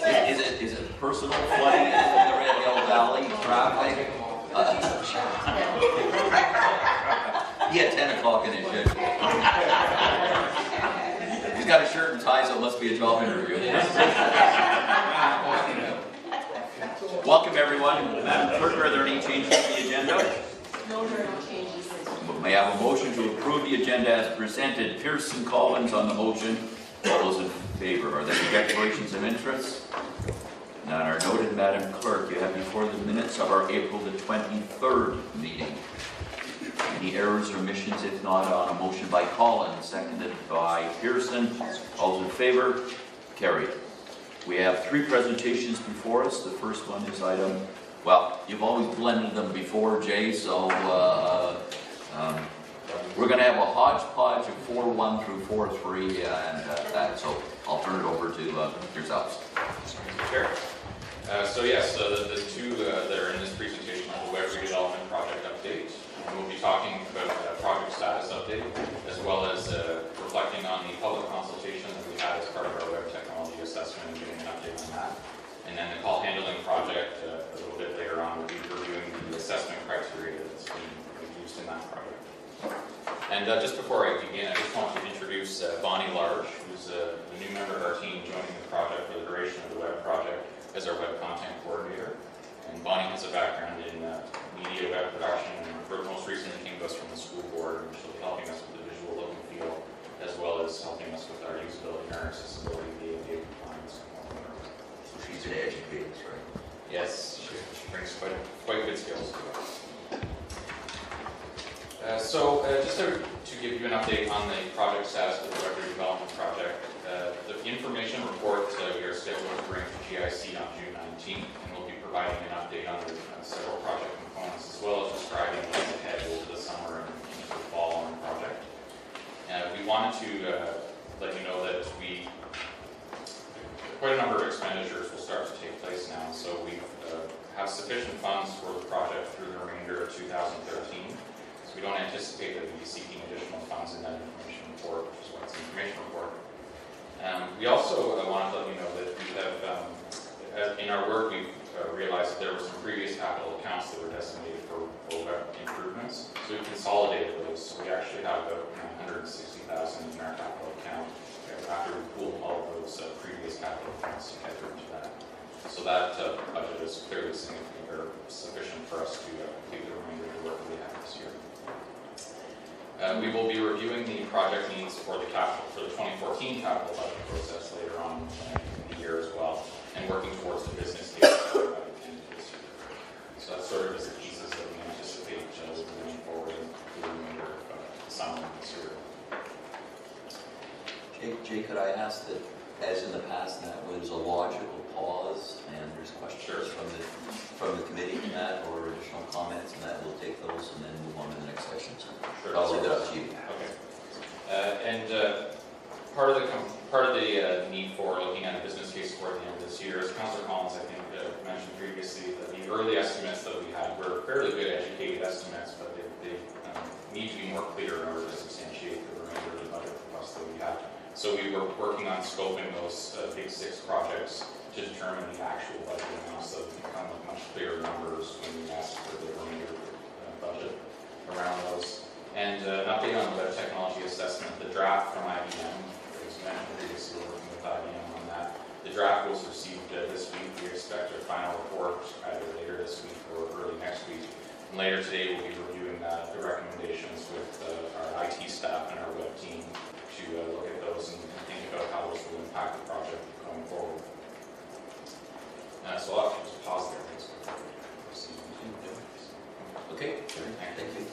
Is it personal flooding in the Red Hill Valley traffic? He had 10 o'clock in his schedule. He's got a shirt and tie, so it must be a job interview. Welcome, everyone. Madam Clerk, are there any changes to the agenda? No, there are no changes. May I have a motion to approve the agenda as presented? Pearson Collins on the motion. All those in favor? Are there any declarations of interest? None are noted. Madam Clerk, you have before the minutes of our April the 23rd meeting. Any errors or omissions? If not, on a motion by Collins, seconded by Pearson. All those in favor? Carried. We have 3 presentations before us. The first one is item, well, you've always blended them before, Jay, so we're going to have a hodgepodge of 4.1 through 4.3 and that, so I'll turn it over to yourselves. Sure. The 2 that are in this presentation are the Web Redevelopment Project Update. And we'll be talking about project status update, as well as reflecting on the public consultation that we had as part of our web technology assessment and giving an update on that. And then the call handling project, a little bit later on, we'll be reviewing the assessment criteria that's being used in that project. And just before I begin, I just want to introduce Bonnie Large, who's a new member of our team joining the project for the duration of the web project as our web content coordinator. And Bonnie has a background in media web production, and most recently came to us from the school board, and she'll be helping us with the visual look and feel, as well as helping us with our usability and our accessibility and ADA compliance. So she's an educator, right? Yes, she brings quite good skills to us. Just to give you an update on the project status of the Web Redevelopment Project, the information report we are scheduled to bring to GIC on June 19th, and we'll be providing an update on the several project components, as well as describing what's ahead over the summer and into the fall on the project. We wanted to let you know that quite a number of expenditures will start to take place now, so we have sufficient funds for the project through the remainder of 2013. We don't anticipate that we'll be seeking additional funds in that information report, which is what's the information report. We also want to let you know that we have, in our work, we've realized that there were some previous capital accounts that were designated for web improvements. So we consolidated those. So we actually have about $160,000 in our capital account after we pooled all of those previous capital accounts together into that. So that budget is clearly significant or sufficient for us to complete the remainder of the work we have this year. We will be reviewing the project needs for the 2014 capital budget process later on in the year as well, and working towards the business case by the end of this year. So that sort of is the pieces that we anticipate moving forward in the remainder of the summer this year. Jay, could I ask that, as in the past, that was a logical pause, and there's questions from the committee on that, or additional comments, and that we'll take those and then move on to the next section. Sure. I'll leave it up to you. Okay. Part of the need for looking at a business case toward the end of this year, as Councillor Collins, I think, mentioned previously, that the early estimates that we had were fairly good educated estimates, but they need to be more clear in order to substantiate the remainder of the budget requests that we had. So we were working on scoping those big 6 projects to determine the actual budget amounts, so that we can come with much clearer numbers when we ask for the remainder budget around those. And an update on the web technology assessment, the draft from IBM, as mentioned previously, we're working with IBM on that. The draft was received this week. We expect a final report either later this week or early next week. And later today, we'll be reviewing the recommendations with our IT staff and our web team to look at those and think about how those will impact the project going forward. So I'll just pause there. Okay, thank you.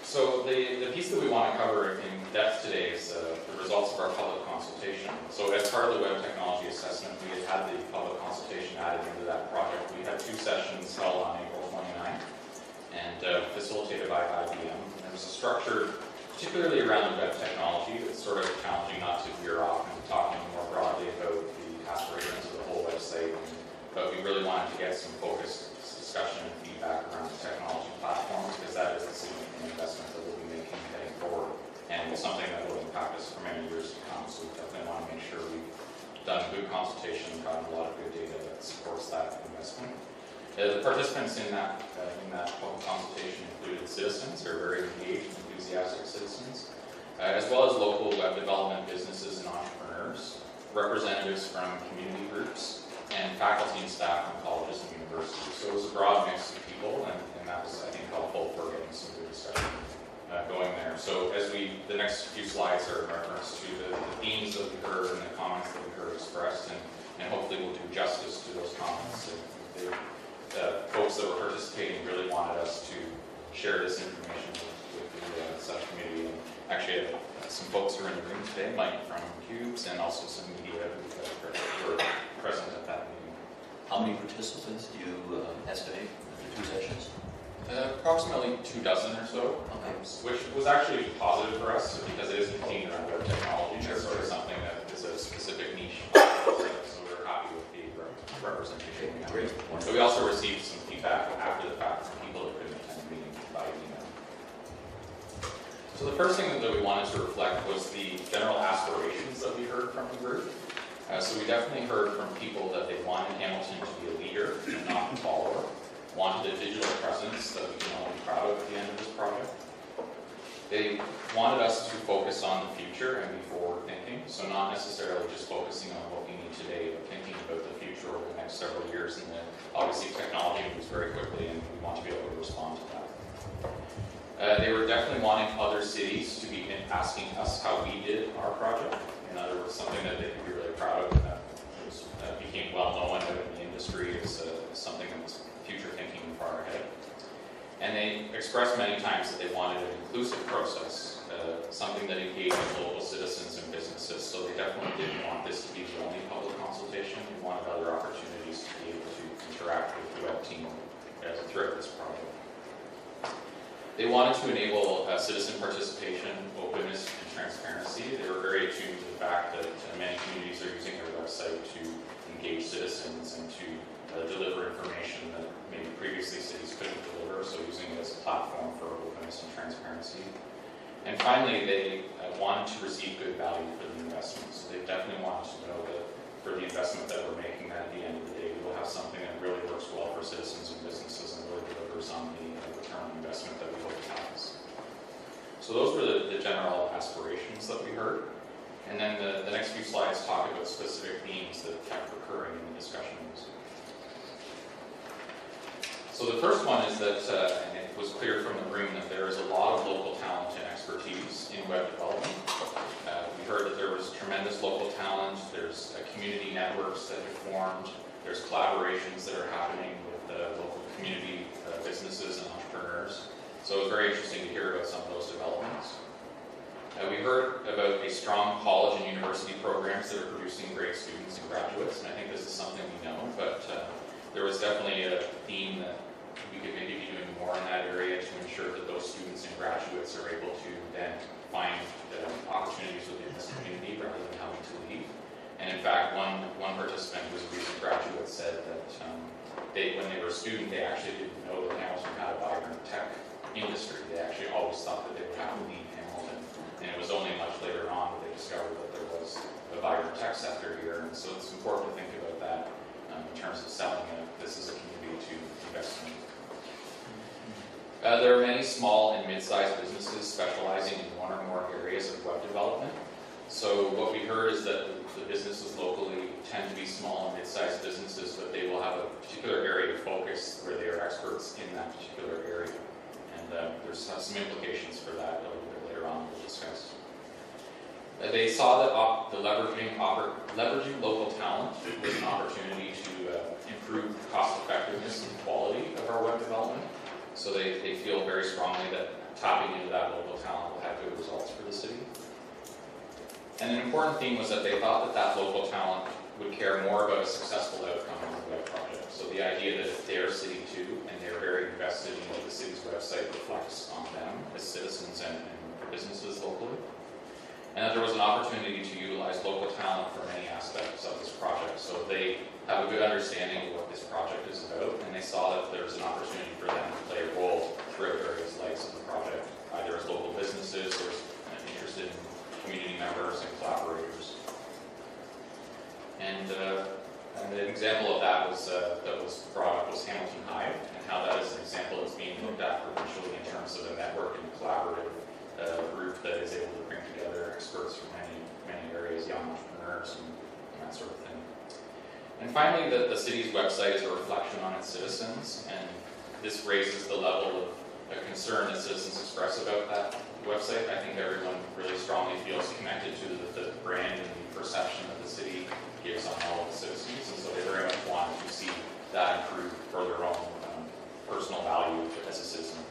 So the piece that we want to cover in depth today is the results of our public consultation. So as part of the web technology assessment, we had the public consultation added into that project. We had 2 sessions held on April 29th and facilitated by IBM. There was a structure, particularly around the web technology. It's sort of challenging not to veer off and talking more broadly about the aspirations of the whole website. But we really wanted to get some focused discussion and feedback around the technology platforms, because that is the significant investment that we'll be making heading forward, and it's something that will impact us for many years to come. So we definitely want to make sure we done good consultation and gotten a lot of good data that supports that investment. The participants in that public consultation included citizens, or very engaged, enthusiastic citizens, as well as local web development businesses and entrepreneurs, representatives from community groups, and faculty and staff from colleges and universities. So it was a broad mix of people, and that was, I think, helpful for getting some good discussion going there. So the next few slides are in reference to the themes that we heard and the comments that we heard expressed, and hopefully we'll do justice to those comments. The folks that were participating really wanted us to share this information with the subcommittee. And actually, some folks who are in the room today, Mike from Cubes, and also some media who were present at that meeting. How many participants do you estimate at the two sessions? Approximately 24 or so, which was actually positive for us because it is contained around web technology. And it's sort of something that is a specific niche. So we're happy with the representation. Great. So we also received some feedback after the fact from people that couldn't attend the meeting by email. So the first thing that we wanted to reflect was the general aspirations that we heard from the group. So we definitely heard from people that they wanted Hamilton to be a leader and not a follower. Wanted a digital presence that we can all be proud of at the end of this project. They wanted us to focus on the future and be forward thinking, so not necessarily just focusing on what we need today, but thinking about the future over the next several years. And then obviously technology moves very quickly, and we want to be able to respond to that. They were definitely wanting other cities to be asking us how we did our project. In other words, something that they could be really proud of, and that became well known out in the industry as something that was future thinking far ahead. And they expressed many times that they wanted an inclusive process, something that engaged local citizens and businesses. So they definitely didn't want this to be the only public consultation. They wanted other opportunities to be able to interact with the web team throughout this project. They wanted to enable citizen participation, openness, and transparency. They were very attuned to the fact that many communities are using their website to engage citizens and to deliver information that maybe previously cities couldn't deliver, so using it as a platform for openness and transparency. And finally, they wanted to receive good value for the investment. So they definitely wanted to know that for the investment that we're making, that at the end of the day, we'll have something that really works well for citizens and businesses and really delivers on the return on investment that we hope it has. So those were the general aspirations that we heard. And then the next few slides talk about specific themes that kept recurring in the discussions. So the first one is that, and it was clear from the room, that there is a lot of local talent and expertise in web development. We heard that there was tremendous local talent, there's community networks that have formed, there's collaborations that are happening with local community businesses and entrepreneurs. So it was very interesting to hear about some of those developments. We heard about a strong college and university programs that are producing great students and graduates, and I think this is something we know, but there was definitely a theme that we could maybe be doing more in that area to ensure that those students and graduates are able to then find opportunities within this community rather than having to leave. And in fact, one participant who was a recent graduate said that when they were a student, they actually didn't know that Hamilton had a vibrant tech industry. They actually always thought that they would have to leave Hamilton. And it was only much later on that they discovered that there was a vibrant tech sector here. And so it's important to think about that in terms of selling this as a community to invest in. There are many small and mid-sized businesses specializing in one or more areas of web development. So what we heard is that the businesses locally tend to be small and mid-sized businesses, but they will have a particular area of focus where they are experts in that particular area. And there's some implications for that a little bit later on we'll discuss. They saw that leveraging local talent was an opportunity to improve the cost effectiveness and quality of our web development. So they feel very strongly that tapping into that local talent will have good results for the city. And an important theme was that they thought that local talent would care more about a successful outcome on the web project. So the idea that it's their city too, and they're very invested in what the city's website reflects on them as citizens and businesses locally. And that there was an opportunity to utilize local talent for many aspects of this project. So they have a good understanding of what this project is about, and they saw that there was an opportunity for them to play a role throughout various legs of the project, either as local businesses or interested in community members and collaborators. example of that was brought up was Hamilton Hive, and how that is an example that's being looked at provincially in terms of a network and collaborative group that is able to bring together experts from many areas, young entrepreneurs, and that sort of thing. And finally, the city's website is a reflection on its citizens, and this raises the level of concern that citizens express about that website. I think everyone really strongly feels connected to the brand and the perception that the city gives on all of the citizens, and so they very much want to see that improve for their own personal value as a citizen.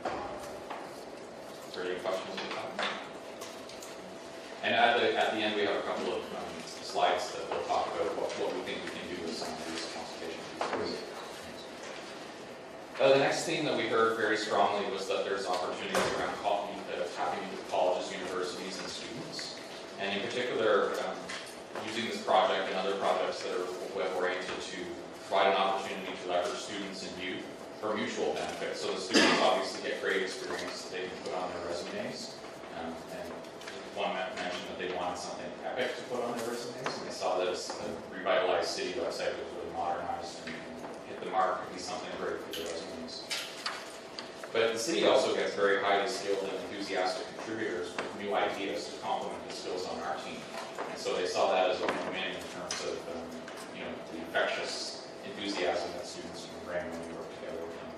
Is there any questions about that? And at the end, we have a couple of slides that will talk about what we think we can do with some of these consultation pieces. The next theme that we heard very strongly was that there's opportunities around tapping into colleges, universities, and students. And in particular, using this project and other projects that are web-oriented to provide an opportunity to leverage students and youth for mutual benefit. So the students obviously get great experience that they can put on their resumes. And one mentioned that they wanted something epic to put on their resumes, and they saw that a revitalized city website was really modernized and hit the mark and be something great for their resumes. But the city also gets very highly skilled and enthusiastic contributors with new ideas to complement the skills on our team. And so they saw that as a win-win in terms of the infectious enthusiasm that students can bring when we work together with them.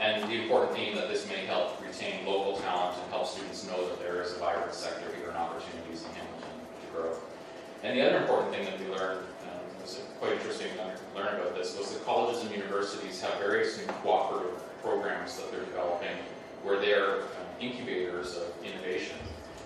And the important theme that this may help retain local talent and help students know that there is a vibrant sector here and opportunities in Hamilton to grow. And the other important thing that we learned, was quite interesting to learn about this, was that colleges and universities have various new cooperative programs that they're developing where they're incubators of innovation.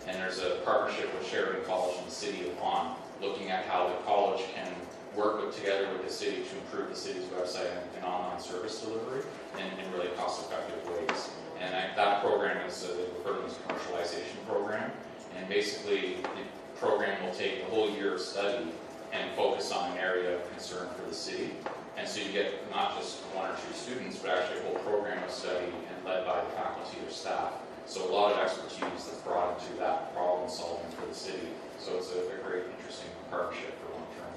And there's a partnership with Sheridan College and the City of Vaughan, looking at how the college can work together with the city to improve the city's website and online service delivery in really cost-effective ways. And that program is referred to as a commercialization program. And basically, the program will take the whole year of study and focus on an area of concern for the city. And so you get not just one or two students, but actually a whole program of study and led by the faculty or staff. So a lot of expertise that's brought into that problem solving for the city. So it's a very interesting partnership for long term.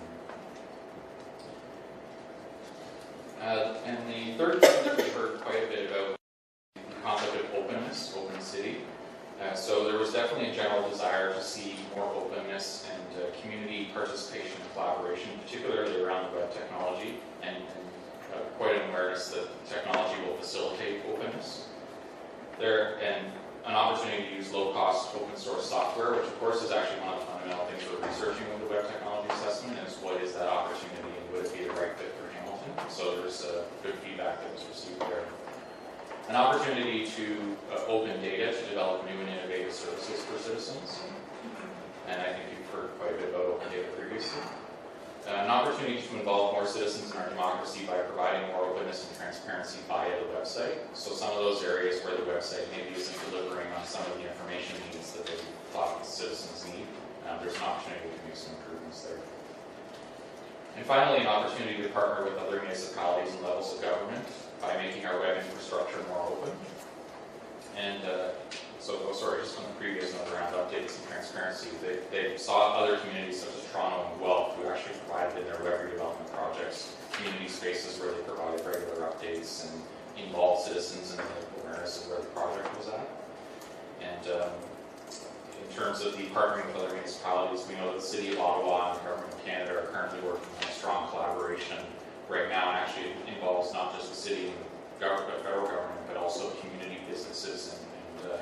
And the third thing that we heard quite a bit about, the concept of openness, open city. So there was definitely a general desire to see more openness and community participation and collaboration, particularly around web technology, and quite an awareness that technology will facilitate openness. And an opportunity to use low-cost open source software, which of course is actually one of the fundamental things we're researching with the web technology assessment, is what is that opportunity and would it be the right fit for Hamilton? So there's good feedback that was received there. An opportunity to open data to develop new and innovative services for citizens. And I think you've heard quite a bit about open data previously. An opportunity to involve more citizens in our democracy by providing more openness and transparency via the website. So some of those areas where the website maybe isn't delivering on some of the information needs that they thought the citizens need, there's an opportunity to make some improvements there. And finally, an opportunity to partner with other municipalities and levels of government by making our web infrastructure more open. And just on the previous note around updates and transparency, they saw other communities such as Toronto and Guelph who actually provided in their web redevelopment projects community spaces where they provided regular updates and involved citizens in the awareness of where the project was at. And in terms of the partnering with other municipalities, we know that the City of Ottawa and the Government of Canada are currently working on a strong collaboration right now, and actually involves not just the city and the federal government, but also community businesses and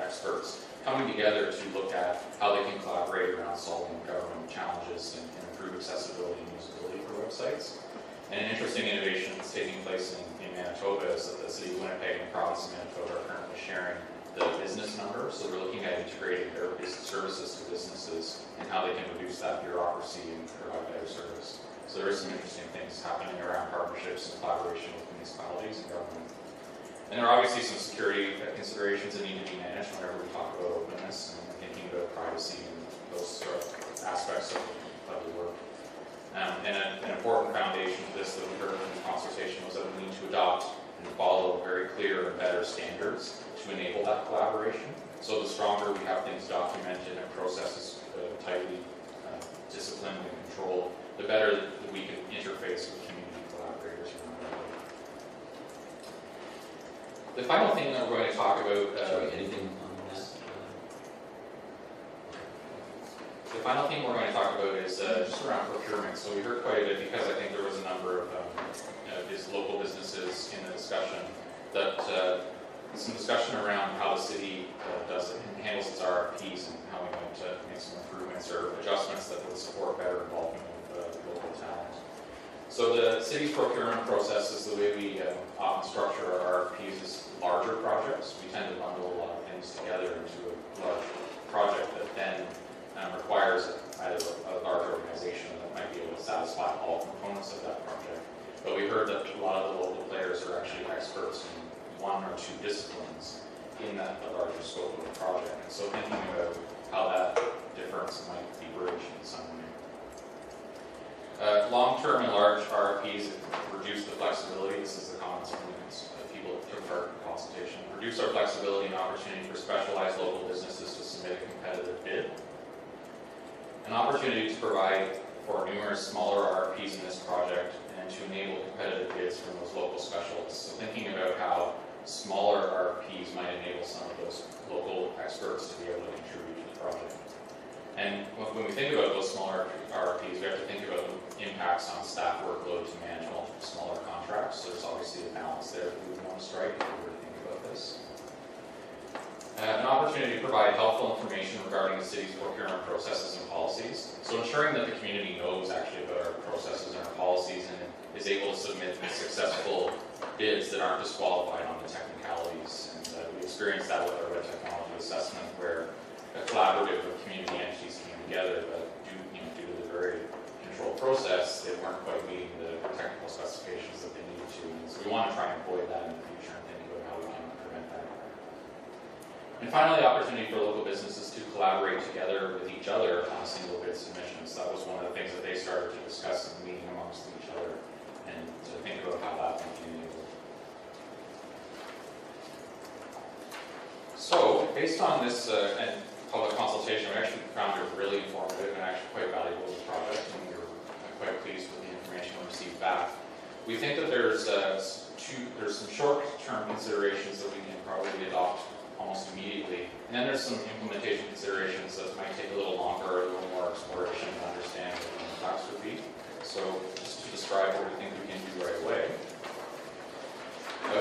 experts coming together to look at how they can collaborate around solving government challenges and improve accessibility and usability for websites. And an interesting innovation that's taking place in Manitoba is that the City of Winnipeg and the province of Manitoba are currently sharing the business number. So they're looking at integrating their business services to businesses and how they can reduce that bureaucracy and provide better service. So there are some interesting things happening around partnerships and collaboration with municipalities and government. And there are obviously some security considerations that need to be managed whenever we talk about openness and thinking about privacy and those sort of aspects of the work. And an important foundation to this that we heard in the consultation was that we need to adopt and follow very clear and better standards to enable that collaboration. So the stronger we have things documented and processes tightly disciplined and controlled, the better that we can interface with community collaborators around the world. The final thing that we're going to talk about... Sorry, anything on that? The final thing we're going to talk about is just around procurement. So we heard quite a bit, because I think there was a number of these local businesses in the discussion, that some discussion around how the city handles its RFPs and how we might make some improvements or adjustments that would support better involvement of local talent. So the city's procurement process is the way we often structure our RFPs is larger projects. We tend to bundle a lot of things together into a large project that then requires either a large organization that might be able to satisfy all components of that project. But we heard that a lot of the local players are actually experts in one or two disciplines in that the larger scope of the project. And so thinking about how that difference might be bridged in some way. Long-term and large RFPs reduce the flexibility. This is the comments from people that took part in the consultation. Reduce our flexibility and opportunity for specialized local businesses to submit a competitive bid. An opportunity to provide for numerous smaller RFPs in this project and to enable competitive bids from those local specialists. So thinking about how smaller RFPs might enable some of those local experts to be able to contribute to the project. And when we think about those smaller RFPs, we have to think about the impacts on staff workload to manage multiple smaller contracts. So there's obviously a balance there that we would want to strike if we were to think about this. An opportunity to provide helpful information regarding the city's procurement processes and policies. So ensuring that the community knows actually about our processes and our policies and is able to submit successful bids that aren't disqualified on the technicalities. And we experienced that with our web technology assessment, where a collaborative of community entities came together, but due to the very controlled process, they weren't quite meeting the technical specifications that they needed to. And so we want to try and avoid that in the future and think about how we can prevent that. And finally, the opportunity for local businesses to collaborate together with each other on a single bid submission. So that was one of the things that they started to discuss in the meeting amongst each other, and to think about how that might be enabled. So, based on this and public consultation, we actually found it really informative and actually quite valuable as a project, and we were quite pleased with the information we received back. We think that there's some short-term considerations that we can probably adopt almost immediately, and then there's some implementation considerations that might take a little longer, a little more exploration to understand what the impacts would be. So, just to describe what we think we can do right away.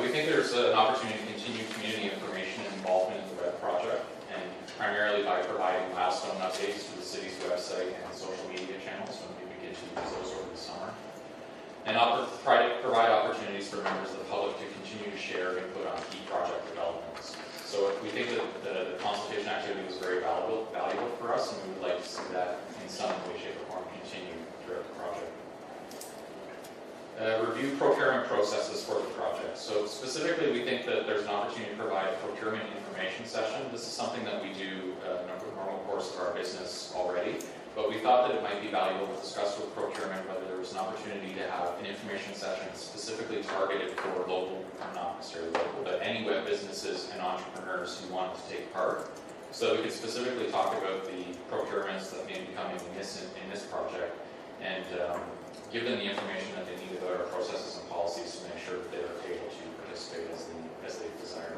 We think there's an opportunity to continue community information and involvement in the web project, and primarily by providing milestone updates to the city's website and social media channels when we begin to use those over the summer. And provide opportunities for members of the public to continue to share input on key project developments. So we think that the consultation activity was very valuable for us, and we would like to see that in some way, shape, or form continue throughout the project. Review procurement processes for the project. So specifically, we think that there's an opportunity to provide a procurement information session. This is something that we do in a normal course of our business already, but we thought that it might be valuable to discuss with procurement whether there was an opportunity to have an information session specifically targeted for local, or not necessarily local, but any web businesses and entrepreneurs who wanted to take part. So we could specifically talk about the procurements that may be coming in this project, and give them the information that they need about our processes and policies to make sure that they are able to participate as they desire.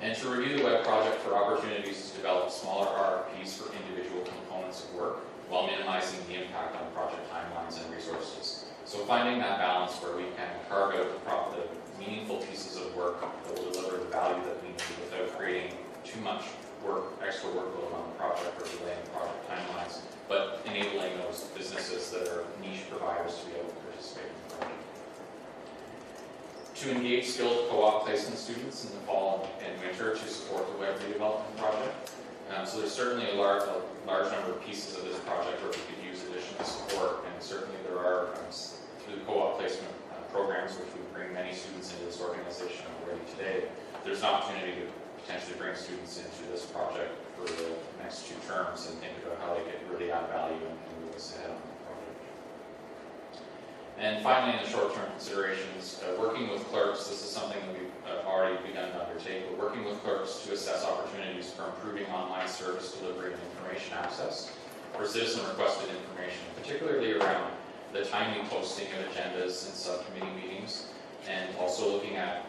And to review the web project for opportunities to develop smaller RFPs for individual components of work while minimizing the impact on project timelines and resources. So finding that balance where we can carve out the meaningful pieces of work that will deliver the value that we need without creating too much extra workload on the project or delaying project timelines, but enabling those businesses that are niche providers to be able to participate in the project. To engage skilled co-op placement students in the fall and winter to support the web redevelopment project. So there's certainly a large number of pieces of this project where we could use additional support, and certainly there are, through the co-op placement programs, which we bring many students into this organization already today, there's an opportunity to potentially bring students into this project for the next 2 terms and think about how they could really add value and move us ahead on the project. And finally, in the short-term considerations, working with clerks, this is something that we've already begun to undertake, but working with clerks to assess opportunities for improving online service delivery and information access, for citizen requested information, particularly around the timely posting of agendas and subcommittee meetings, and also looking at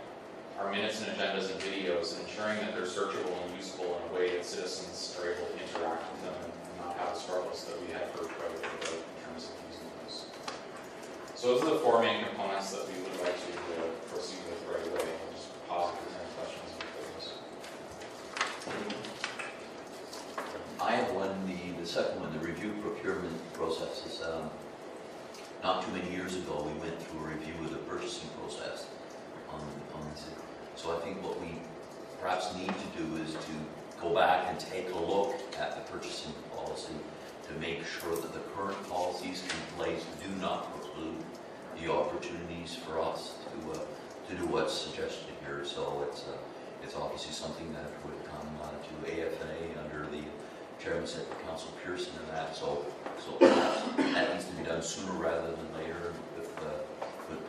our minutes and agendas and videos and ensuring that they're searchable and usable in a way that citizens are able to interact with them and not have the struggles that we had heard quite a bit about in terms of using those. So those are the four main components that we would like to proceed with right away. I'll just pause if there's any questions before this. I have one, the second one, the review procurement processes. Not too many years ago, we went through a review of the purchasing process on this. So I think what we perhaps need to do is to go back and take a look at the purchasing policy to make sure that the current policies in place do not preclude the opportunities for us to do what's suggested here. So it's obviously something that would come to AFNA under the chairmanship of Councillor Pearson and that. So perhaps that needs to be done sooner rather than later with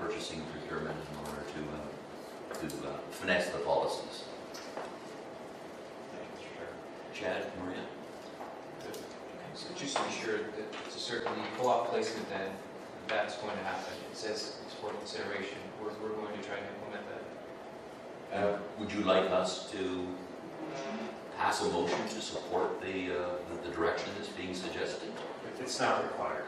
purchasing and procurement in order to finesse the policies. Thank you, Mr. Chair. Chad, Maria? So just to be sure that to certainly co-op placement then, that's going to happen. It says it's for consideration. We're going to try and implement that. Would you like us to pass a motion to support the direction that's being suggested? It's not required,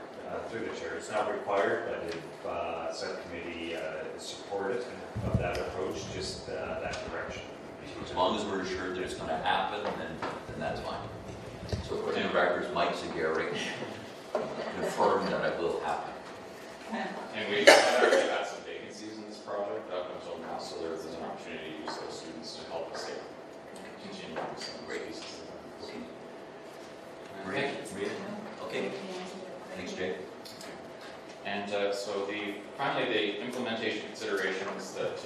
through the chair. It's not required, but if subcommittee is supportive of that approach, just that direction. As long as we're assured that it's going to happen, then that's fine. So for the records, Mike Zagari confirmed that it will happen. And we actually had some vacancies in this project up until now, so there's an opportunity to use those students to help us continue some great pieces. Maria? Okay. Thanks, Jay. And so finally the implementation considerations that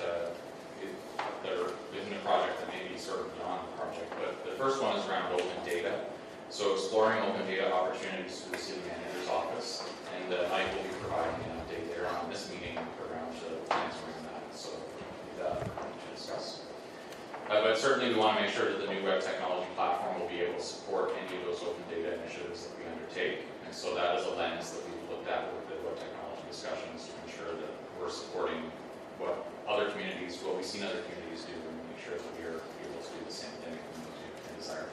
are within the project that may be sort of beyond the project. But the first one is around open data. So exploring open data opportunities through the city manager's office. And Mike will be providing an update there on this meeting around answering that. So that to discuss. But certainly we want to make sure that the new web technology platform will be able to support any of those open data initiatives that we undertake. And so that is a lens that we've looked at with the web technology discussions to ensure that we're supporting what we've seen other communities do, and make sure that we are able to do the same thing and desire.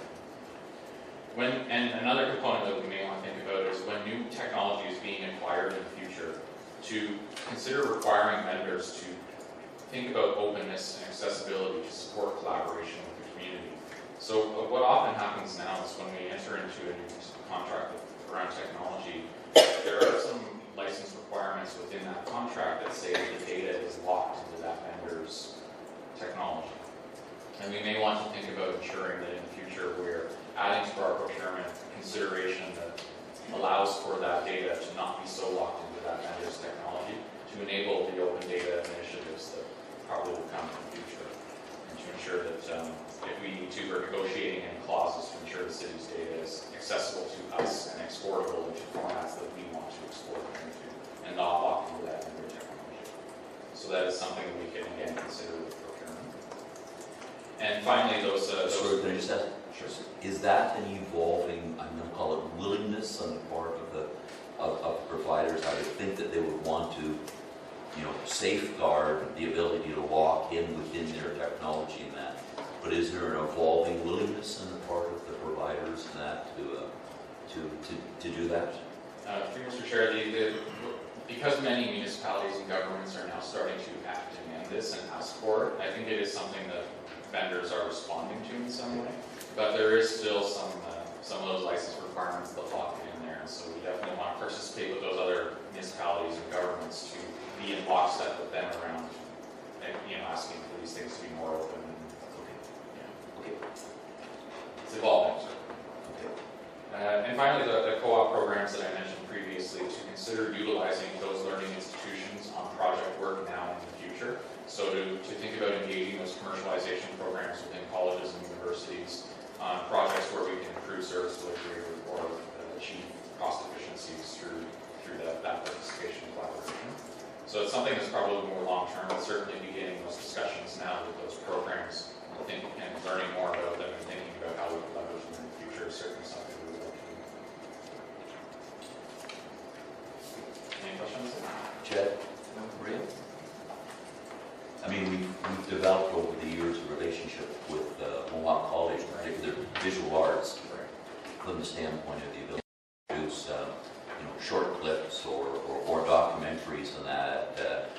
And another component that we may want to think about is when new technology is being acquired in the future, to consider requiring vendors to think about openness and accessibility to support collaboration with the community. So what often happens now is when we enter into a new contract around technology, there are some license requirements within that contract that say that the data is locked into that vendor's technology. And we may want to think about ensuring that in the future we're adding to our procurement consideration that allows for that data to not be so locked into that vendor's technology, to enable the open data initiatives that probably will come in the future, and to ensure that if we need to, we're negotiating any clauses to ensure the city's data is accessible to us and exportable into formats that we want to export into, and not locked into that vendor technology. So that is something that we can again consider with procurement. And finally, those Sorry, can I just ask? Sure. Is that an evolving, I'm going to call it willingness on the part of providers? I would think that they would want to, safeguard the ability to lock in within their technology and that. But is there an evolving willingness on the part of the providers in that to do that? Through Mr. Chair, because many municipalities and governments are now starting to demand this and ask for it, I think it is something that vendors are responding to in some way. But there is still some of those license requirements that lock it in there, and so we definitely want to participate with those other municipalities and governments to be in lockstep with them around, asking for these things to be more open. Okay. It's evolving. So. Okay. And finally, the co-op programs that I mentioned previously, to consider utilizing those learning institutions on project work now and in the future. So to think about engaging those commercialization programs within colleges and universities on projects where we can improve service delivery or achieve cost efficiencies through that participation and collaboration. So it's something that's probably more long-term, but certainly beginning those discussions now with those programs, and learning more about them and thinking about how we can leverage them in the future is certainly something we would like to do. from the standpoint of the ability to produce, short clips or documentaries and that,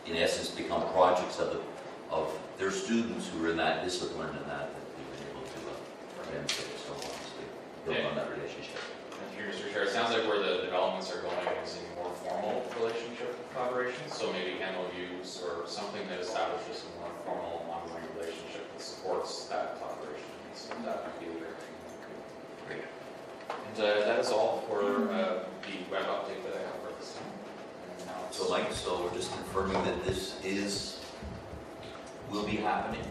in essence, become projects of their students who are in that discipline and that we've been able to benefit so obviously build on that relationship. Thank you, Mr. Chair. It sounds like where the developments are going is in more formal relationship collaboration, so maybe MOUs or something that establishes a more formal ongoing relationship that supports that collaboration. So that would be the direction. Great. And that is all for the web update that I have for this time. And now it's- So we're just confirming that this will be happening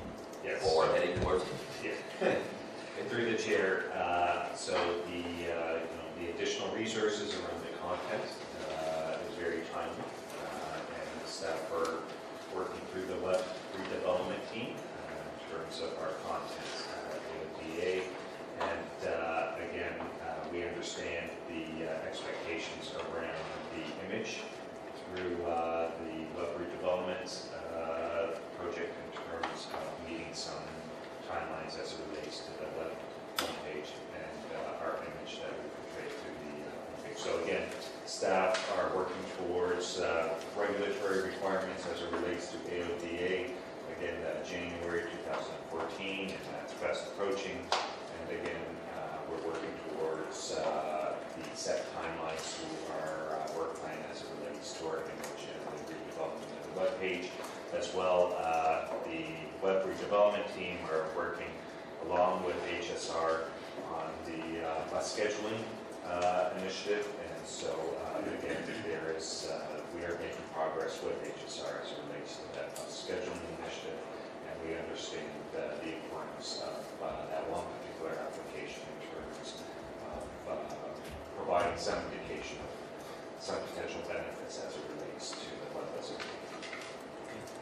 Yes. or heading towards it. Yeah. And through the chair, so the additional resources around the content is very timely, and the staff are working through the web redevelopment team in terms of our content AODA, and again, we understand the expectations around the image through the web redevelopment project in terms of meeting some timelines as it relates to the web page and our image that we portray to the homepage. So again, staff are working towards regulatory requirements as it relates to AODA. Again, January 2014, and that's fast approaching. And again, we're working towards the set timelines to our work plan as it relates to our image and the redevelopment of the web page. As well, the web redevelopment team are working along with HSR on the bus scheduling initiative, and so again, we are making progress with HSR as it relates to that bus scheduling initiative, and we understand the importance of that one particular application in terms of providing some indication of some potential benefits as it relates to the web as a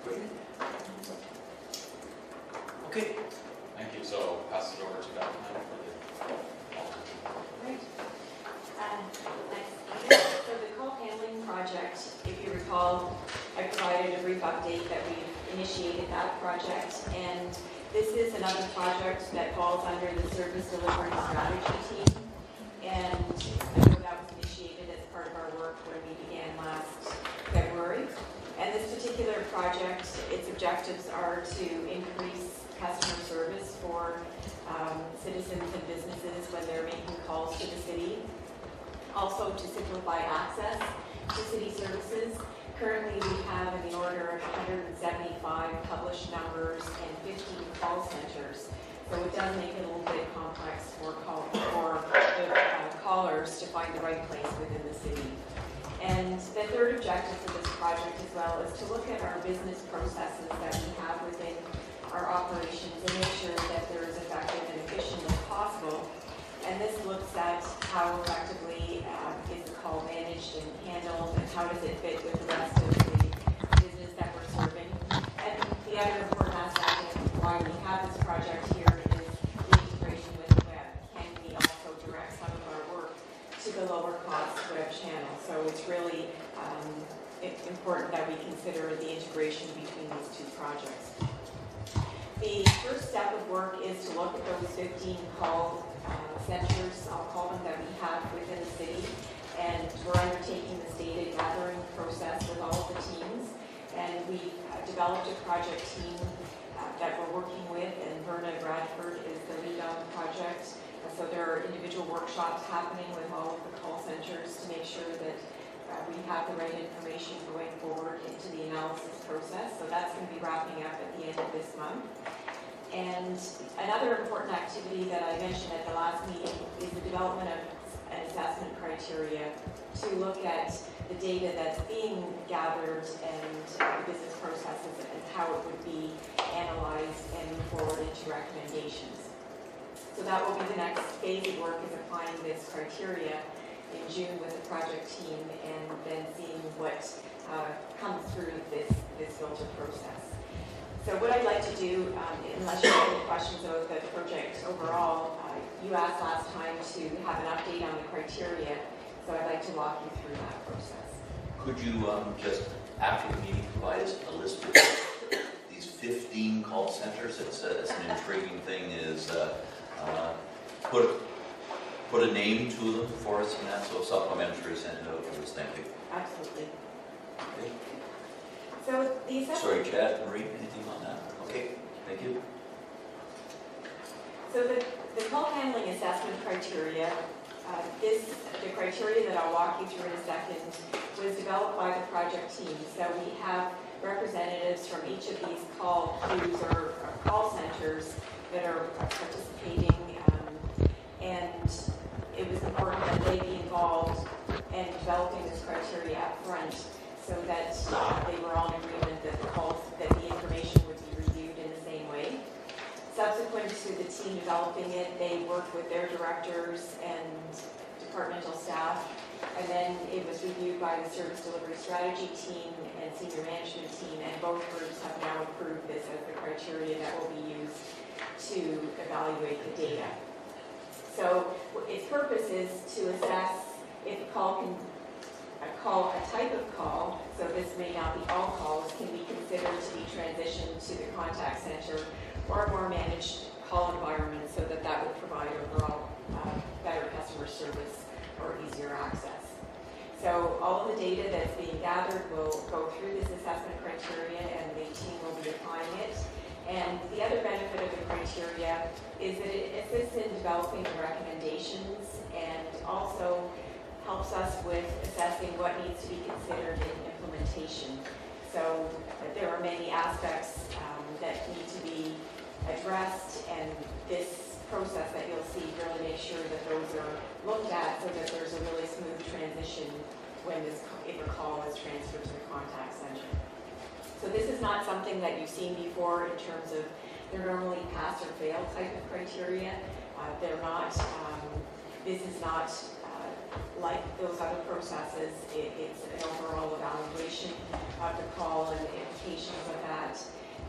Great. Okay. Thank you. So I'll pass it over to Beth now for the. Great. Next item. So the call handling project, if you recall, I provided a brief update that we've initiated that project, and this is another project that falls under the service delivery strategy team, and I know that was initiated as part of our work when we began last February. And this particular project, its objectives are to increase customer service for citizens and businesses when they're making calls to the city. Also to simplify access to city services. Currently we have in the order of 175 published numbers and 15 call centers. So it does make it a little bit complex for the callers to find the right place within the city. And the third objective for this project as well is to look at our business processes that we have within our operations and make sure that they're as effective and efficient as possible. And this looks at how effectively is the call managed and handled, and how does it fit with the rest of the business that we're serving. And the other important aspect of why we have this project here is the integration with the web. Can we also direct some of our work to the lower cost web channel? So it's really important that we consider the integration between these two projects. The first step of work is to look at those 15 call centers, I'll call them, that we have within the city, and we're undertaking this data gathering process with all of the teams, and we've developed a project team that we're working with, and Verna Bradford is the lead on the project. So there are individual workshops happening with all of the call centers to make sure that we have the right information going forward into the analysis process. So that's going to be wrapping up at the end of this month. And another important activity that I mentioned at the last meeting is the development of an assessment criteria to look at the data that's being gathered and the business processes and how it would be analyzed and move forward into recommendations. So that will be the next phase of work, is applying this criteria in June with the project team, and then seeing what comes through this filter process. So what I'd like to do, unless you have any questions about the project overall, you asked last time to have an update on the criteria, so I'd like to walk you through that process. Could you just, after the meeting, provide us a list of these 15 call centers? It's an intriguing thing, is put a name to them for us and that, so supplementary send it out to us, thank you. Absolutely. Okay. So the assessment. Sorry, Chad, Marie, anything on that? Okay, thank you. So the call handling assessment criteria, the criteria that I'll walk you through in a second, was developed by the project team. So we have representatives from each of these call queues or call centers that are participating, and it was important that they be involved in developing this criteria up front so that they were all in agreement that the information would be reviewed in the same way. Subsequent to the team developing it, they worked with their directors and departmental staff, and then it was reviewed by the service delivery strategy team and senior management team, and both groups have now approved this as the criteria that will be used to evaluate the data. So its purpose is to assess if a type of call, so this may not be all calls, can be considered to be transitioned to the contact center or a more managed call environment so that that would provide overall better customer service or easier access. So all of the data that's being gathered will go through this assessment criteria and the team will be applying it. And the other benefit of the criteria is that it assists in developing the recommendations and also helps us with assessing what needs to be considered in implementation. So there are many aspects that need to be addressed, and this process that you'll see really makes sure that those are looked at so that there's a really smooth transition when if a call is transferred to the contact center. So this is not something that you've seen before in terms of they're normally pass or fail type of criteria. They're not, this is not like those other processes. It's an overall evaluation of the call and the implications of that.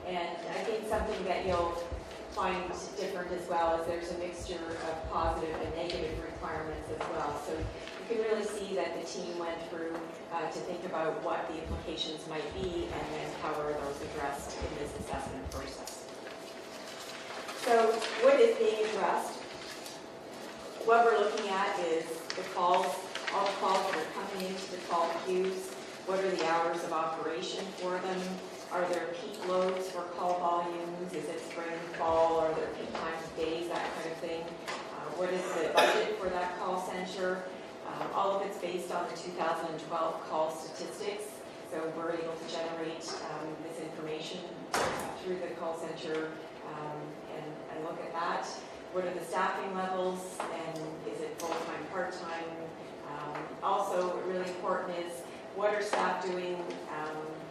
And I think something that you'll find different as well is there's a mixture of positive and negative requirements as well. So you can really see that the team went through to think about what the implications might be and then how are those addressed in this assessment process. So what is being addressed? What we're looking at is the calls, all the calls that are coming into the call queues. What are the hours of operation for them? Are there peak loads for call volumes? Is it spring, fall? Are there peak times of days, that kind of thing? What is the budget for that call center? All of it's based on the 2012 call statistics. So we're able to generate this information through the call center and look at that. What are the staffing levels, and is it full-time, part-time? Also, really important is what are staff doing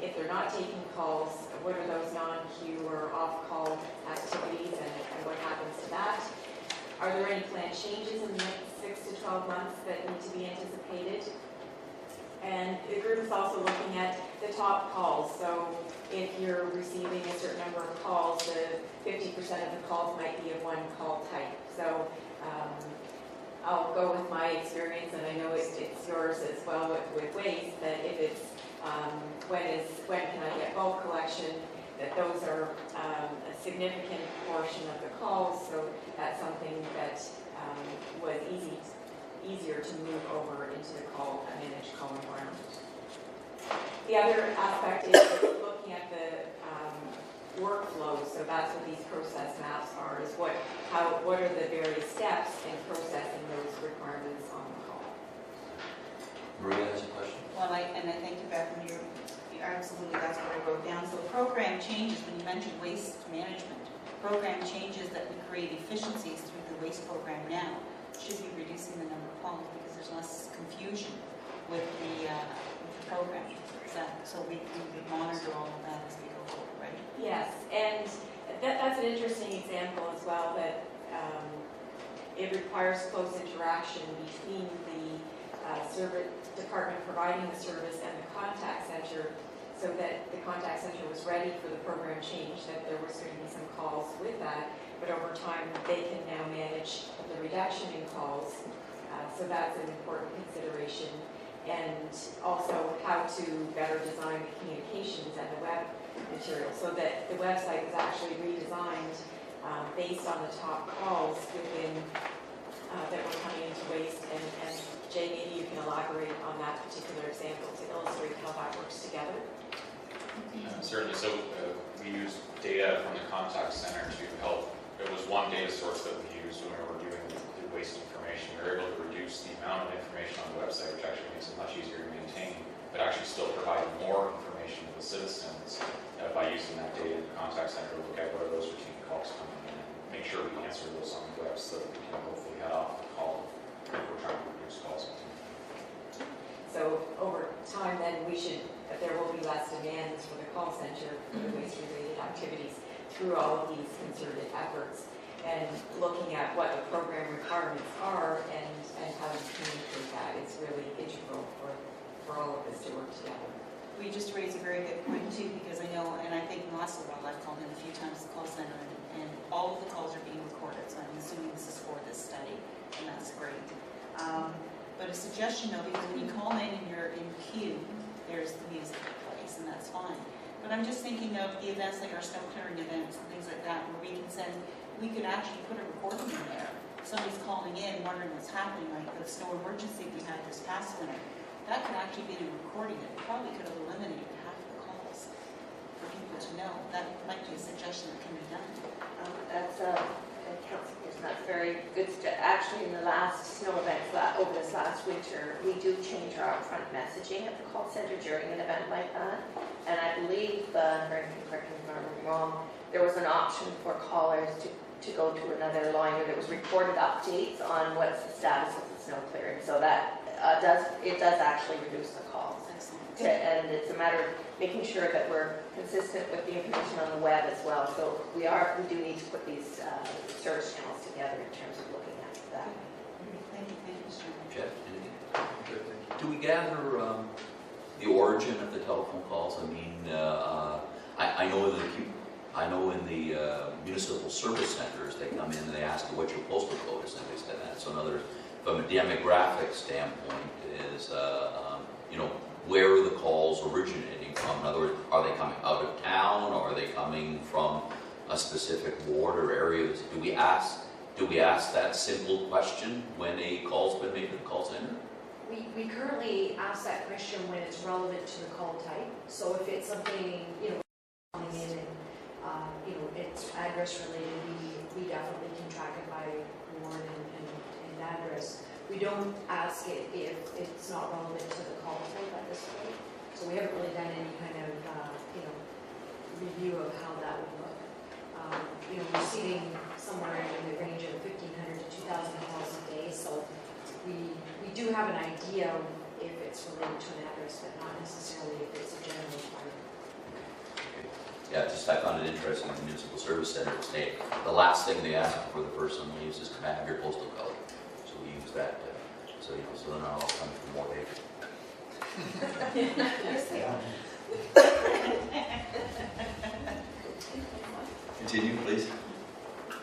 if they're not taking calls? What are those non-queue or off-call activities, and what happens to that? Are there any planned changes in the next 6 to 12 months that need to be anticipated? And the group is also looking at the top calls. So if you're receiving a certain number of calls, the 50% of the calls might be of one call type. So I'll go with my experience, and I know it's yours as well with waste, that if it's when can I get bulk collection, that those are a significant portion of the calls. So that's something that was easier to move over into the managed call environment. The other aspect is looking at the workflows. So that's what these process maps are, is what are the various steps in processing those requirements on the call. Maria has a question? Well, I thank you, Beth, and you're absolutely, that's what I wrote down. So program changes, when you mentioned waste management, program changes that would create efficiencies through the waste program now should be reducing the number of calls because there's less confusion with the program. So we monitor all of that as we go forward, right? Yes, and that's an interesting example as well, that it requires close interaction between the service department providing the service and the contact center, so that the contact center was ready for the program change, that there was going to be some calls with that, but over time they can now manage the reduction in calls. So that's an important consideration. And also how to better design the communications and the web material, so that the website was actually redesigned based on the top calls within that were coming into Certainly, so we use data from the contact center to help. It was one data source that we used when we were doing the waste information. We were able to reduce the amount of information on the website, which actually makes it much easier to maintain, but actually still provide more information to the citizens by using that data in the contact center to look at what are those routine calls coming in and make sure we answer those on the web so that we can hopefully head off the call if we're trying to reduce calls. So over time, then there will be less demands for the call center for the waste-related activities through all of these concerted efforts, and looking at what the program requirements are and how to communicate that. It's really integral for all of us to work together. We just raised a very good point too, because I know, and I think in the last little while I've called in a few times the call center, and all of the calls are being recorded, so I'm assuming this is for this study, and that's great. But a suggestion though, because when you call in and you're in queue, there's the music that plays, and that's fine. But I'm just thinking of the events like our snow clearing events and things like that, where we could actually put a recording in there. Somebody's calling in, wondering what's happening, like the snow emergency we had this past winter. That could actually be a recording that probably could have eliminated half the calls for people to know. That might be a suggestion that can be done. That's Council Person, that's very good. Actually, in the last snow events over this last winter, we do change our upfront messaging at the call center during an event like that. And I believe, correct me if I'm wrong, there was an option for callers to go to another line where there was recorded updates on what's the status of the snow clearing. So that it does actually reduce the calls. And it's a matter of making sure that we're consistent with the information on the web as well. So we do need to put these service channels together in terms of looking at that. Thank you, Mr. Chairman. Jeff, anything? Do we gather the origin of the telephone calls? I mean, I know in the municipal service centers, they come in and they ask you what your postal code is and things like that. So in other words, from a demographic standpoint, is where are the calls originating from? In other words, are they coming out of town, or are they coming from a specific ward or area? Do we ask that simple question when a call's been made to the call center? We currently ask that question when it's relevant to the call type. So if it's something, coming in and, it's address related, we definitely can track it by ward and address. We don't ask it if it's not relevant to the call type at this point. So we haven't really done any kind of, review of how that would look. We're receiving somewhere in the range of 1,500 to 2,000 calls a day. So we do have an idea if it's related to an address, but not necessarily if it's a general requirement. Yeah, I found it interesting in the municipal service center today. The last thing they ask before the person leaves is, can I have your postal code? So we use that, so they're not all coming from more data. Yes, they are. Continue, please.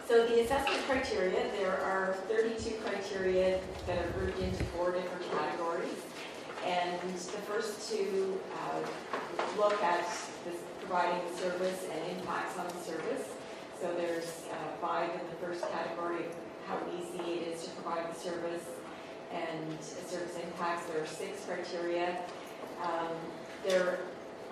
So the assessment criteria, there are 32 criteria that are grouped into 4 different categories. And the first two look at providing the service and impacts on the service. So there's 5 in the first category, how easy it is to provide the service and service impacts. There are 6 criteria. There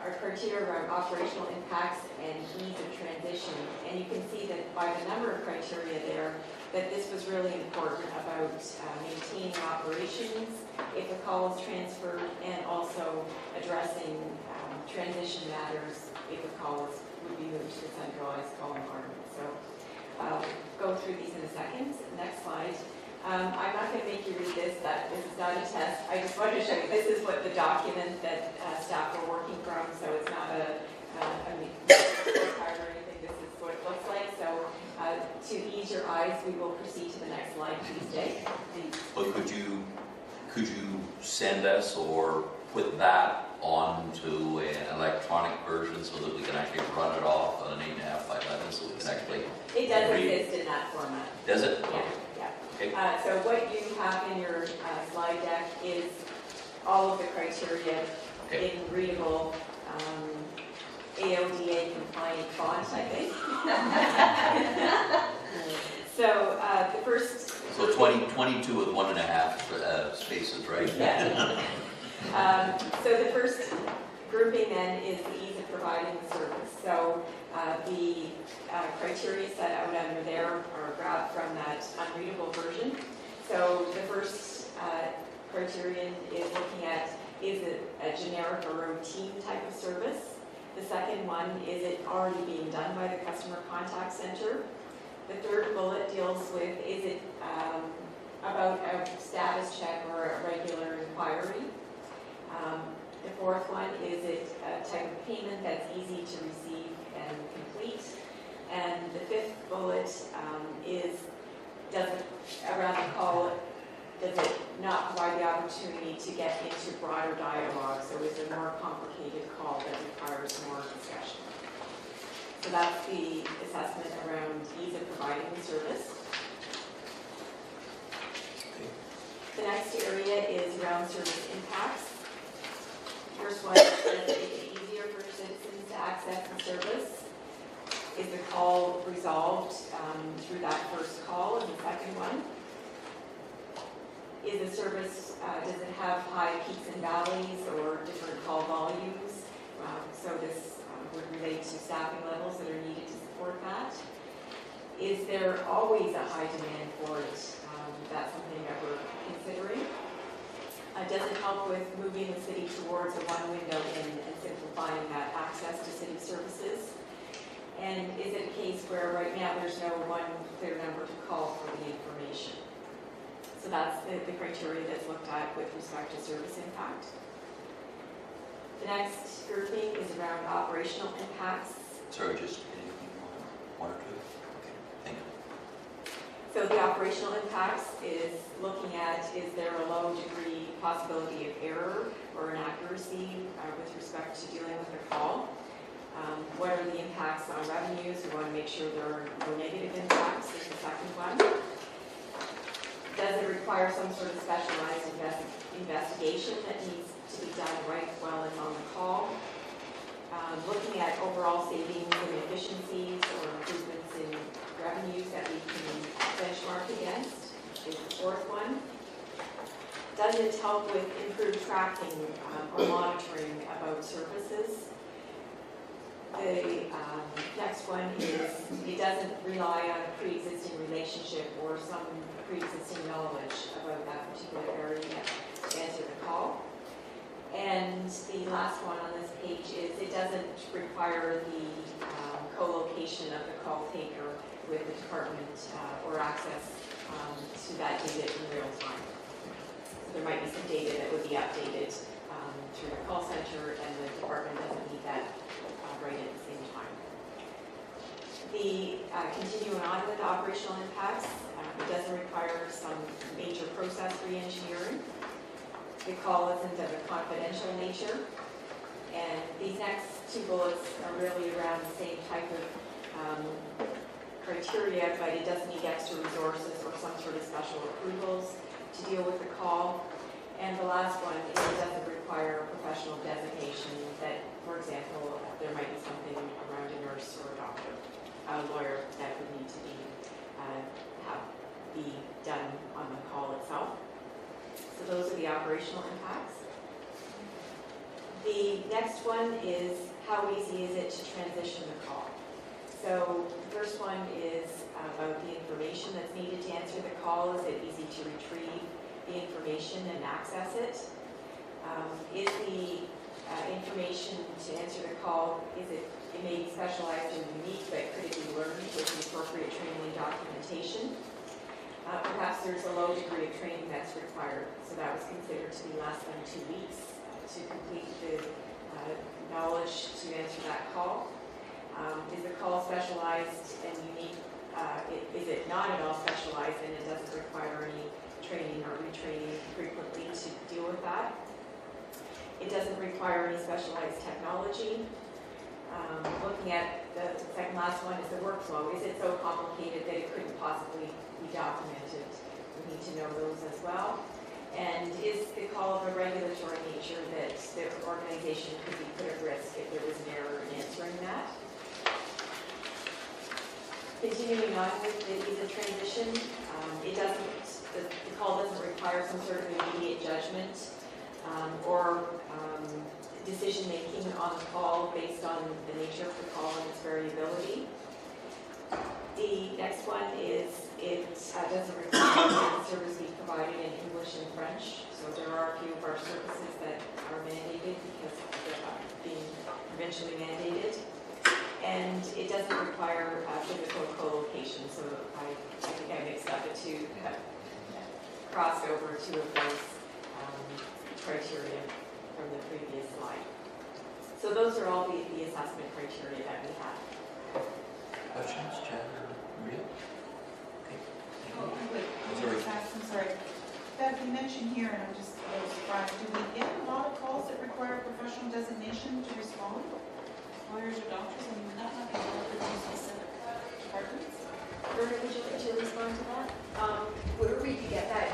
are criteria around operational impacts and ease of transition. And you can see that by the number of criteria there, that this was really important about maintaining operations if a call is transferred, and also addressing transition matters if a call would be moved to a centralized call environment. So I'll go through these in a second. Next slide. I'm not going to make you read this. This is not a test. I just wanted to show you. This is what the document that staff were working from. So it's not a scorecard or anything. This is what it looks like. So to ease your eyes, we will proceed to the next slide. Please, Jake. But could you send us or put that onto an electronic version so that we can actually run it off on an 8.5 by 11, so we can actually It does read? exist in that format. Does it? Yeah. Okay. So what you have in your slide deck is all of the criteria in readable AODA compliant font, I think. So the first... So 22 with 1.5 spaces, right? Yeah. So the first grouping then is the ease of providing the service. So the criteria set out under there are grabbed from that unreadable version. So the first criterion is looking at, is it a generic or routine type of service? The second one, is it already being done by the customer contact center? The third bullet deals with, is it about a status check or a regular inquiry? The fourth one, is it a type of payment that's easy to receive and complete? And the fifth bullet is, does it, around the call, does it not provide the opportunity to get into broader dialogue? So is it a more complicated call that requires more discussion? So that's the assessment around ease of providing the service. The next area is around service impacts. First one is, does it make it easier for citizens to access the service? Is the call resolved through that first call? And the second one, is the service, does it have high peaks and valleys or different call volumes? So this would relate to staffing levels that are needed to support that. Is there always a high demand for it? That's something that we're considering. Does it help with moving the city towards a one window in and simplifying that access to city services? And is it a case where right now there's no one clear number to call for the information? So that's the criteria that's looked at with respect to service impact. The next grouping is around operational impacts. Sorry, just anything, one or two? Okay, thank you. So the operational impacts is looking at, is there a low degree possibility of error or inaccuracy with respect to dealing with a call? What are the impacts on revenues? We want to make sure there are no negative impacts. Is the second one. Does it require some sort of specialized investigation that needs to be done right while it's on the call? Looking at overall savings and efficiencies or improvements in revenues that we can benchmark against is the fourth one. Does it help with improved tracking or monitoring about services? The next one is, it doesn't rely on a pre-existing relationship or some pre-existing knowledge about that particular area to answer the call. And the last one on this page is, it doesn't require the co-location of the call taker with the department or access to that data in real time. So there might be some data that would be updated through the call center, and the department doesn't need that right at the same time. The continuing on with the operational impacts, it doesn't require some major process re-engineering. The call isn't of a confidential nature, and these next two bullets are really around the same type of criteria, but it doesn't need extra resources or some sort of special approvals to deal with the call. And the last one is, it doesn't require a professional designation that, for example, there might be something around a nurse or a doctor, a lawyer that would need to be done on the call itself. So those are the operational impacts. The next one is, how easy is it to transition the call? So the first one is about the information that's needed to answer the call. Is it easy to retrieve the information and access it? Is the information to answer the call, it may be specialized and unique, but could it be learned with the appropriate training and documentation? Perhaps there's a low degree of training that's required, so that was considered to be less than 2 weeks to complete the knowledge to answer that call. Is the call specialized and unique? Is it not at all specialized and it doesn't require any training or retraining frequently to deal with that? It doesn't require any specialized technology. Looking at the second last one is the workflow. Is it so complicated that it couldn't possibly be documented? We need to know those as well. And is the call of a regulatory nature that the organization could be put at risk if there was an error in answering that? Continuing on with the visa transition, the call doesn't require some sort of immediate judgment or decision-making on the call based on the nature of the call and its variability. The next one is it doesn't require that the service be provided in English and French. So there are a few of our services that are mandated because they're being provincially mandated. And it doesn't require physical co-location, so I think I mixed up the two, crossed over two of those criteria from the previous slide. So those are all the assessment criteria that we have. Questions, Chad or Maria? Okay. Oh, wait, Sorry. I'm sorry. Bev, you mentioned here, and I'm just a little surprised, do we get a lot of calls that require professional designation to respond? Lawyers or doctors, I mean, that might be relevant to specific departments. Vernon, would you like to respond to that? Where we could get that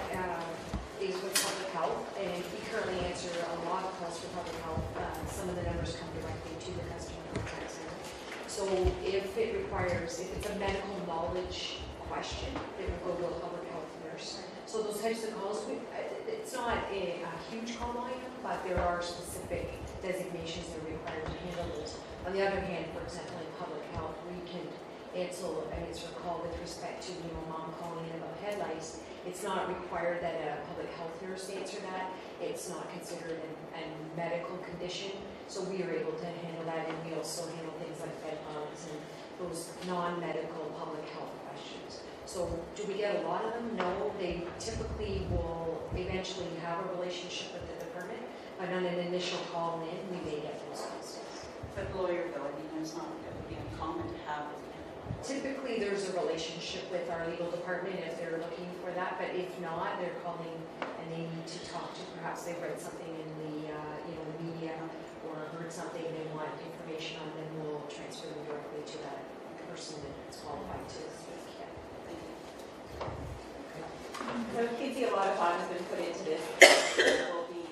is with public health, and we currently answer a lot of calls for public health. Some of the numbers come directly to the customer contact center. So if it requires, if it's a medical knowledge question, it will go to a public health nurse. So those types of calls, it's not a huge call volume, but there are specific designations that are required to handle those. On the other hand, for example, in public health, we can answer a call with respect to, a mom calling in about head lice. It's not required that a public health nurse answer that. It's not considered a medical condition. So we are able to handle that, and we also handle things like bed bugs and those non-medical public health questions. So do we get a lot of them? No, they typically will eventually have a relationship with the department, but on an initial call in, we may get those calls. But lawyer, though, I mean, it's not, it would be uncommon to have. Typically, there's a relationship with our legal department if they're looking for that, but if not, they're calling and they need to talk to, perhaps they've read something in the, the media or heard something they want information on, then we'll transfer them directly to that person that's qualified to speak. So you can see a lot of thought has been put into this. We'll be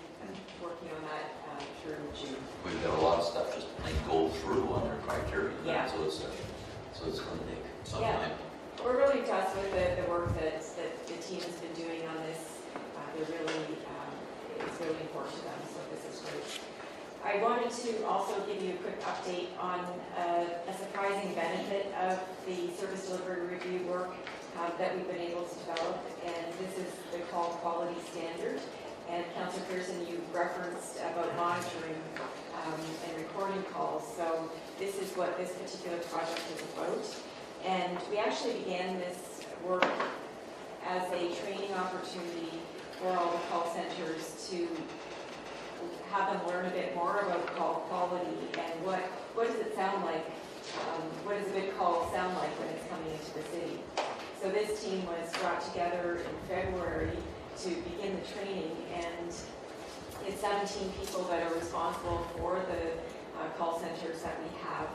working on that through June. We've got a lot of stuff just plain go through on their criteria. Yeah. So it's going to take some Yeah. time. We're really impressed with the work that the team has been doing on this. They're really, it's really important to them, so this is great. I wanted to also give you a quick update on a surprising benefit of the service delivery review work that we've been able to develop, and this is the call quality standard. And Councillor Pearson, you referenced about monitoring and recording calls. So this is what this particular project is about. And we actually began this work as a training opportunity for all the call centers to have them learn a bit more about call quality and what does it sound like, what does a good call sound like when it's coming into the city. So this team was brought together in February to begin the training, and it's 17 people that are responsible for the call centers that we have.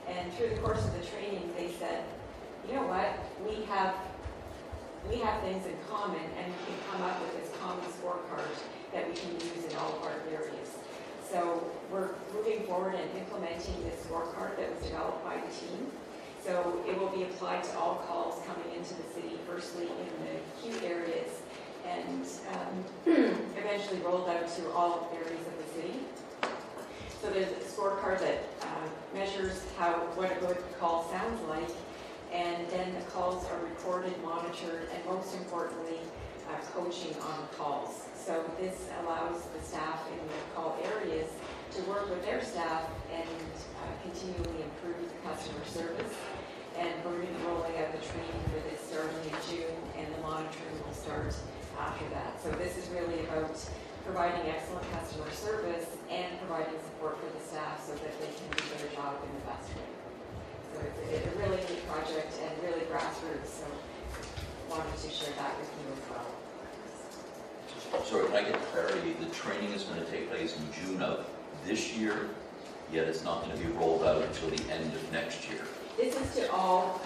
And through the course of the training, they said, you know what, we have things in common, and we can come up with this common scorecard that we can use in all of our areas. So we're moving forward and implementing this scorecard that was developed by the team. So it will be applied to all calls coming into the city, firstly in the acute areas, and eventually rolled out to all areas of the city. So there's a scorecard that measures what a good call sounds like, and then the calls are recorded, monitored, and most importantly, coaching on calls. So this allows the staff in the call areas to work with their staff and continually improve the customer service. And we're going to be rolling out the training for this starting in June, and the monitoring will start after that. So this is really about providing excellent customer service and providing support for the staff so that they can do their job in the best way. So it's a really neat project and really grassroots, so wanted to share that with you as well. So can I get clarity? The training is going to take place in June of this year, yet it's not going to be rolled out until the end of next year. This is to all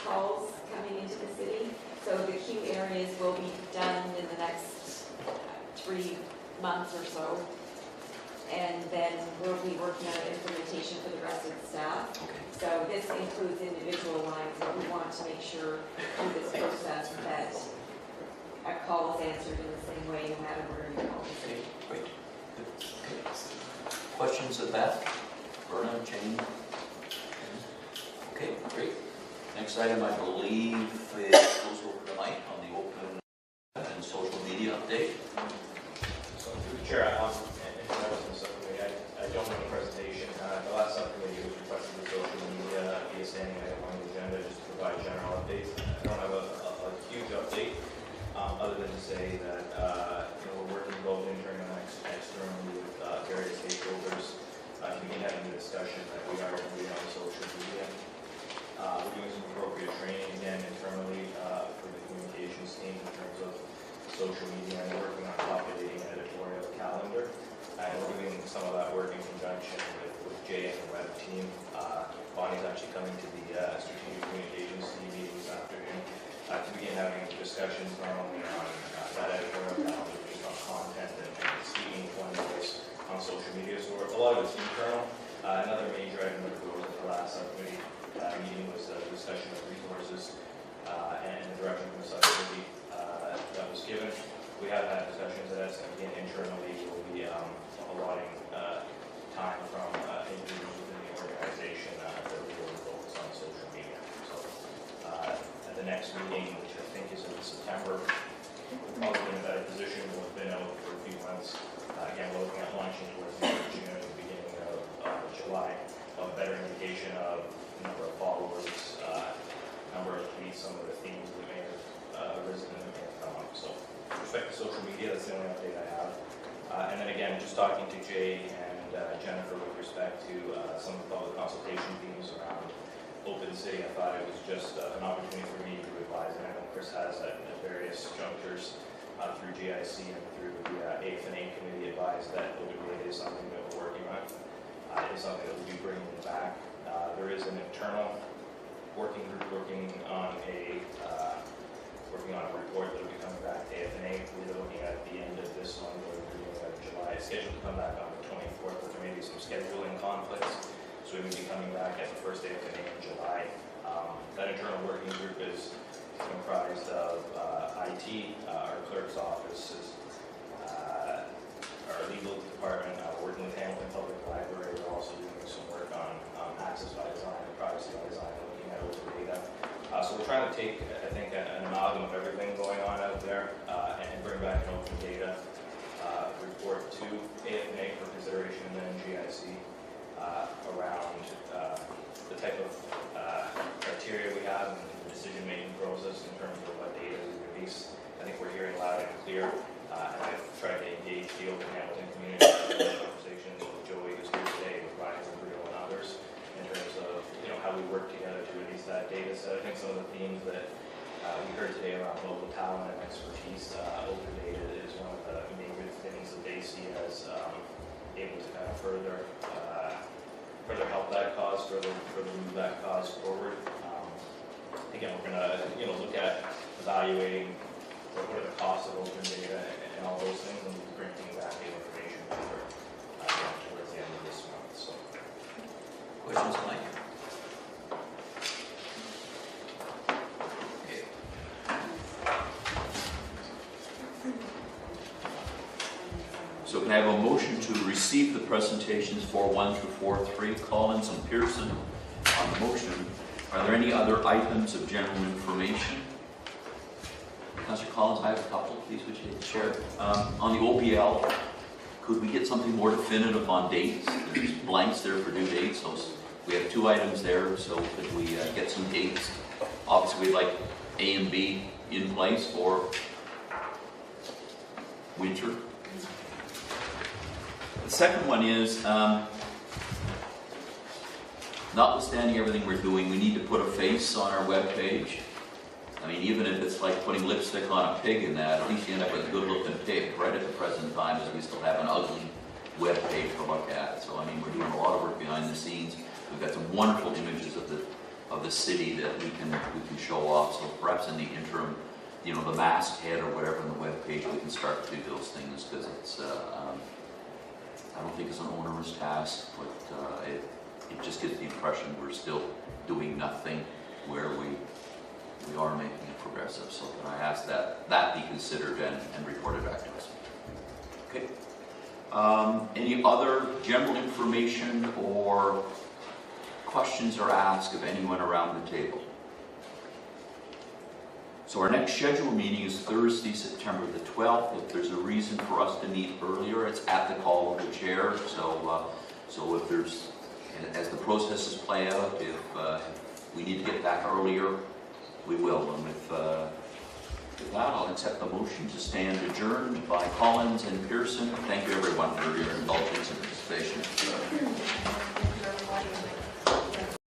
calls coming into the city. So the queue areas will be done in the next 3 months or so. And then we'll be working on implementation for the rest of the staff. Okay. So this includes individual lines, but we want to make sure through this process that a call is answered in the same way no matter where you call the city. Great. Good. Okay. Questions of that? Verna, Jane? Okay, great. Next item, I believe, goes over to Mike on the open and social media update. So through the chair, and I was in the subcommittee, I don't have a presentation. The last subcommittee was requested the social media be a standing item on the agenda just to provide general updates. I don't have a huge update, other than to say that we're working both internally and externally with various stakeholders to begin having the discussion that we are going to be on social media. We're doing some appropriate training again internally for the communications team in terms of social media, and working on populating an editorial calendar. And we're doing some of that work in conjunction with Jay and the web team. Bonnie's actually coming to the strategic communications team meeting this afternoon to begin having discussions not only on that editorial calendar, but just on content and speaking to one voice on social media. So a lot of it's internal. Another major item that goes at the last subcommittee meeting was a discussion of resources and the direction from the subcommittee that was given. We have had discussions that again internally will be allotting time from individuals within the organization that we will focus on social media. So at the next meeting, which I think is in September, we'll probably be in a better position. We'll have been out for a few months. Again, we're looking at launching towards the end of June and the beginning of July. A better indication of number of followers, number of tweets, some of the themes that may have arisen and may have come up. So with respect to social media, that's the only update I have. And then again, just talking to Jay and Jennifer with respect to some of the public consultation themes around Open City, I thought it was just an opportunity for me to advise, and I know Chris has at various junctures through GIC and through the AFNA committee advised that open data is something that we're working on. It is something that we'll be bringing back. There is an internal working group working on a report that will be coming back to AFNA. We're looking at the end of this month or the beginning of July. It's scheduled to come back on the 24th, but there may be some scheduling conflicts. So we will be coming back at the first day of AFNA in July. That internal working group is comprised of IT, our clerk's offices, our legal department, working with Hamilton Public Library. We're also doing some work on access by design and privacy by design, looking at open data. So we're trying to take, I think, an amalgam of everything going on out there and bring back an open data report to AFNA for consideration and then GIC around the type of criteria we have and the decision-making process in terms of what data we release. I think we're hearing loud and clear, and I've tried to engage the open Hamilton community in conversations with Joey, who's here today, with Ryan Zambrio and others, in terms of how we work together to release that data set. I think some of the themes that we heard today around local talent and expertise, open data is one of the major things that they see as able to kind of further help that cause, further move that cause forward. Again, we're going to look at evaluating what are the costs of open data and all those things, and we'll bring back the information towards the end of this month. So, Questions, Mike? Okay. So can I have a motion to receive the presentations 4.1 through 4.3, Collins and Pearson on the motion? Are there any other items of general information? Councillor Collins, I have a couple, please, would you share? On the OPL, could we get something more definitive on dates? There's blanks there for due dates, so we have 2 items there, so could we get some dates? Obviously, we'd like A and B in place for winter. The second one is, notwithstanding everything we're doing, we need to put a face on our webpage. I mean, even if it's like putting lipstick on a pig in that, at least you end up with a good-looking pig. Right at the present time, as we still have an ugly webpage to look at. So, I mean, we're doing a lot of work behind the scenes. We've got some wonderful images of the city that we can show off. So perhaps in the interim, the masthead or whatever on the webpage, we can start to do those things because it's. I don't think it's an onerous task, but it just gives the impression we're still doing nothing where we are making it progressive. So can I ask that be considered and reported back to us? Okay. Any other general information or questions or ask of anyone around the table? So our next scheduled meeting is Thursday, September the 12th. If there's a reason for us to meet earlier, it's at the call of the chair. So if there's, as the processes play out, if we need to get back earlier, we will. And with that, I'll accept the motion to stand adjourned by Collins and Pearson. Thank you everyone for your indulgence and participation. Thank you, everybody.